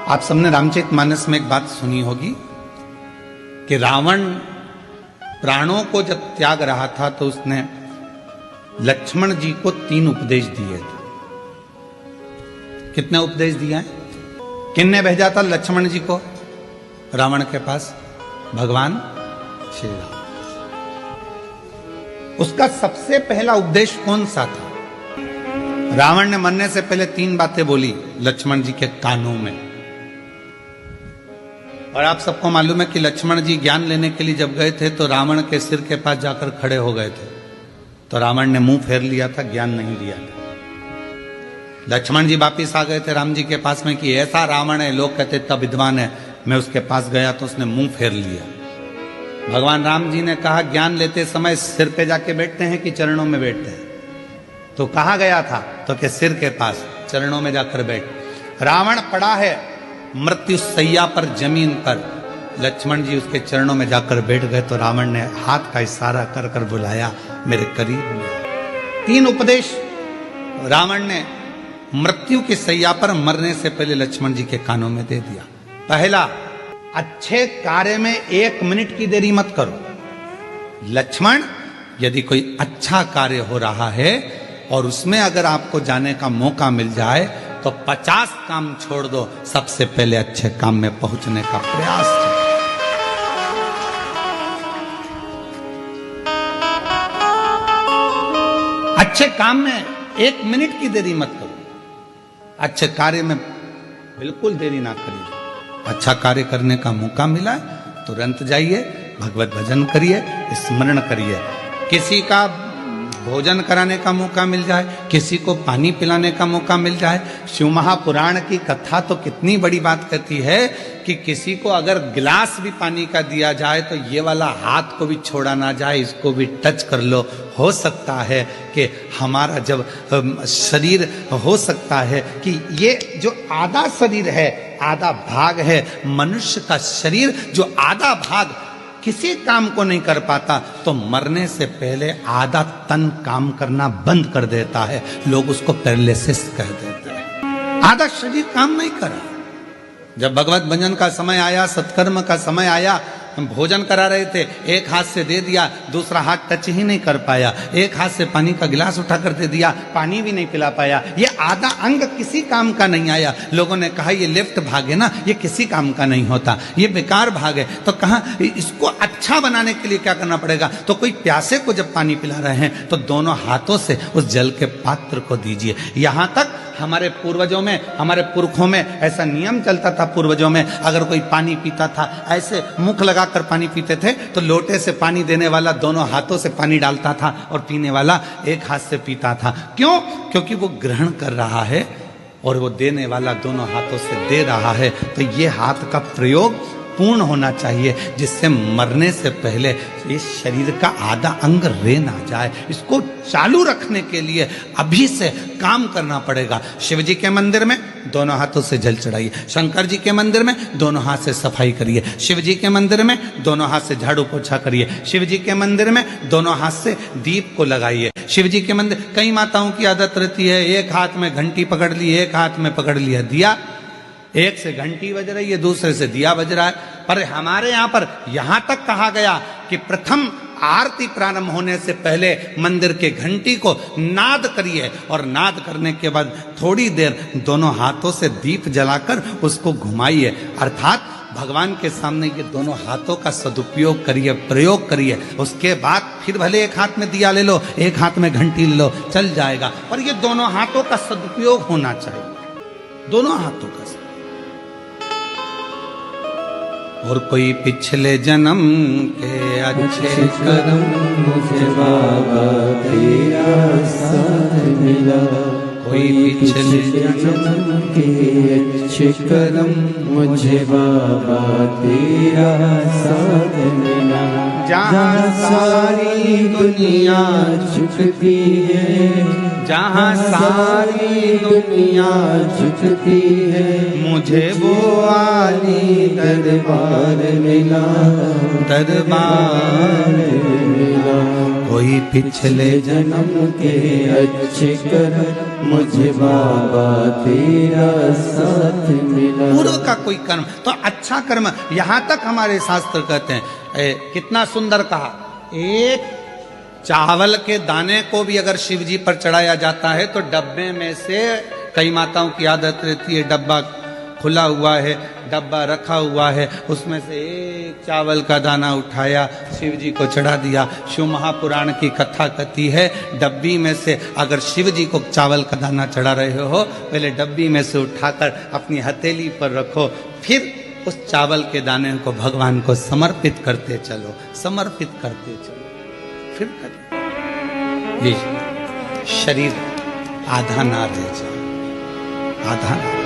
आप सबने रामचरितमानस में एक बात सुनी होगी कि रावण प्राणों को जब त्याग रहा था तो उसने लक्ष्मण जी को 3 उपदेश दिए थे। कितने उपदेश दिया है? किन्ने भेजा था लक्ष्मण जी को रावण के पास? भगवान श्री राम। उसका सबसे पहला उपदेश कौन सा था? रावण ने मरने से पहले 3 बातें बोली लक्ष्मण जी के कानों में। और आप सबको मालूम है कि लक्ष्मण जी ज्ञान लेने के लिए जब गए थे तो रावण के सिर के पास जाकर खड़े हो गए थे, तो रावण ने मुंह फेर लिया था, ज्ञान नहीं दिया था। लक्ष्मण जी वापिस आ गए थे राम जी के पास में कि ऐसा रावण है, लोग कहते तब विद्वान है। मैं उसके पास गया तो उसने मुंह फेर लिया। भगवान राम जी ने कहा ज्ञान लेते समय सिर पे जाके बैठते हैं कि चरणों में बैठते हैं? तो कहाँ गया था? तो के सिर के पास, चरणों में जाकर बैठ। रावण पड़ा है मृत्यु सैया पर, जमीन पर, लक्ष्मण जी उसके चरणों में जाकर बैठ गए तो रावण ने हाथ का इशारा कर कर बुलाया मेरे करीब में। 3 उपदेश रावण ने मृत्यु की सैया पर मरने से पहले लक्ष्मण जी के कानों में दे दिया। पहला, अच्छे कार्य में 1 मिनट की देरी मत करो। लक्ष्मण, यदि कोई अच्छा कार्य हो रहा है और उसमें अगर आपको जाने का मौका मिल जाए तो 50 काम छोड़ दो, सबसे पहले अच्छे काम में पहुंचने का प्रयास करो। अच्छे काम में 1 मिनट की देरी मत करो। अच्छे कार्य में बिल्कुल देरी ना करिए। अच्छा कार्य करने का मौका मिला तुरंत जाइए, भगवत भजन करिए, स्मरण करिए। किसी का भोजन कराने का मौका मिल जाए, किसी को पानी पिलाने का मौका मिल जाए। शिव महापुराण की कथा तो कितनी बड़ी बात कहती है कि किसी को अगर गिलास भी पानी का दिया जाए तो ये वाला हाथ को भी छोड़ा ना जाए, इसको भी टच कर लो। हो सकता है कि हमारा जब शरीर, हो सकता है कि ये जो आधा शरीर है, आधा भाग है मनुष्य का शरीर, जो आधा भाग किसी काम को नहीं कर पाता तो मरने से पहले आधा तन काम करना बंद कर देता है। लोग उसको पैरालिसिस कह देते हैं। आधा शरीर काम नहीं करा। जब भगवत भजन का समय आया, सत्कर्म का समय आया, हम भोजन करा रहे थे, एक हाथ से दे दिया, दूसरा हाथ टच ही नहीं कर पाया। एक हाथ से पानी का गिलास उठा कर दे दिया, पानी भी नहीं पिला पाया। ये आधा अंग किसी काम का नहीं आया। लोगों ने कहा ये लेफ्ट भाग है ना, ये किसी काम का नहीं होता, ये बेकार भाग है। तो कहा इसको अच्छा बनाने के लिए क्या करना पड़ेगा? तो कोई प्यासे को जब पानी पिला रहे हैं तो दोनों हाथों से उस जल के पात्र को दीजिए। यहां तक हमारे पूर्वजों में, हमारे पुरखों में ऐसा नियम चलता था। पूर्वजों में अगर कोई पानी पीता था, ऐसे मुख लगाकर पानी पीते थे तो लोटे से पानी देने वाला दोनों हाथों से पानी डालता था और पीने वाला एक हाथ से पीता था। क्यों? क्योंकि वो ग्रहण कर रहा है और वो देने वाला दोनों हाथों से दे रहा है। तो ये हाथ का प्रयोग पूर्ण होना चाहिए, जिससे मरने से पहले इस शरीर का आधा अंग रे ना जाए। इसको चालू रखने के लिए अभी से काम करना पड़ेगा। शिव जी के मंदिर में दोनों हाथों से जल चढ़ाइए, शंकर जी के मंदिर में दोनों हाथ से सफाई करिए, शिव जी के मंदिर में दोनों हाथ से झाड़ू पोछा करिए, शिव जी के मंदिर में दोनों हाथ से दीप को लगाइए। शिव जी के मंदिर, कई माताओं की आदत रहती है एक हाथ में घंटी पकड़ ली, एक हाथ में पकड़ लिया दिया, एक से घंटी बज रही है, दूसरे से दिया बज रहा है। पर हमारे यहां पर यहां तक कहा गया कि प्रथम आरती प्रारंभ होने से पहले मंदिर के घंटी को नाद करिए और नाद करने के बाद थोड़ी देर दोनों हाथों से दीप जलाकर उसको घुमाइए। अर्थात भगवान के सामने ये दोनों हाथों का सदुपयोग करिए, प्रयोग करिए। उसके बाद फिर भले एक हाथ में दिया ले लो, एक हाथ में घंटी ले लो, चल जाएगा, पर ये दोनों हाथों का सदुपयोग होना चाहिए, दोनों हाथों का। और कोई पिछले जन्म के अच्छे कर्म मुझे बाबा तेरा साथ मिला। कोई पिछले जन्म के अच्छे कर्म मुझे बाबा तेरा साथ मिला। जहाँ सारी दुनिया झुकती है, जहाँ सारी दुनिया झुकती है, मुझे वो वाली दरबार मिला, दरबार मिला। कोई पिछले जन्म के अच्छे कर्म मुझे बाबा तेरा साथ मिला। पूर्व का कोई कर्म तो अच्छा कर्म, यहां तक हमारे शास्त्र कहते हैं, कितना सुंदर कहा, एक चावल के दाने को भी अगर शिव जी पर चढ़ाया जाता है तो डब्बे में से, कई माताओं की आदत रहती है डब्बा खुला हुआ है, डब्बा रखा हुआ है, उसमें से एक चावल का दाना उठाया, शिव जी को चढ़ा दिया। शिव महापुराण की कथा कहती है, डब्बी में से अगर शिव जी को चावल का दाना चढ़ा रहे हो, पहले डब्बी में से उठाकर अपनी हथेली पर रखो, फिर उस चावल के दाने को भगवान को समर्पित करते चलो, समर्पित करते चलो, फिर करो। ये शरीर आधा ना रह जाए, आधा ना।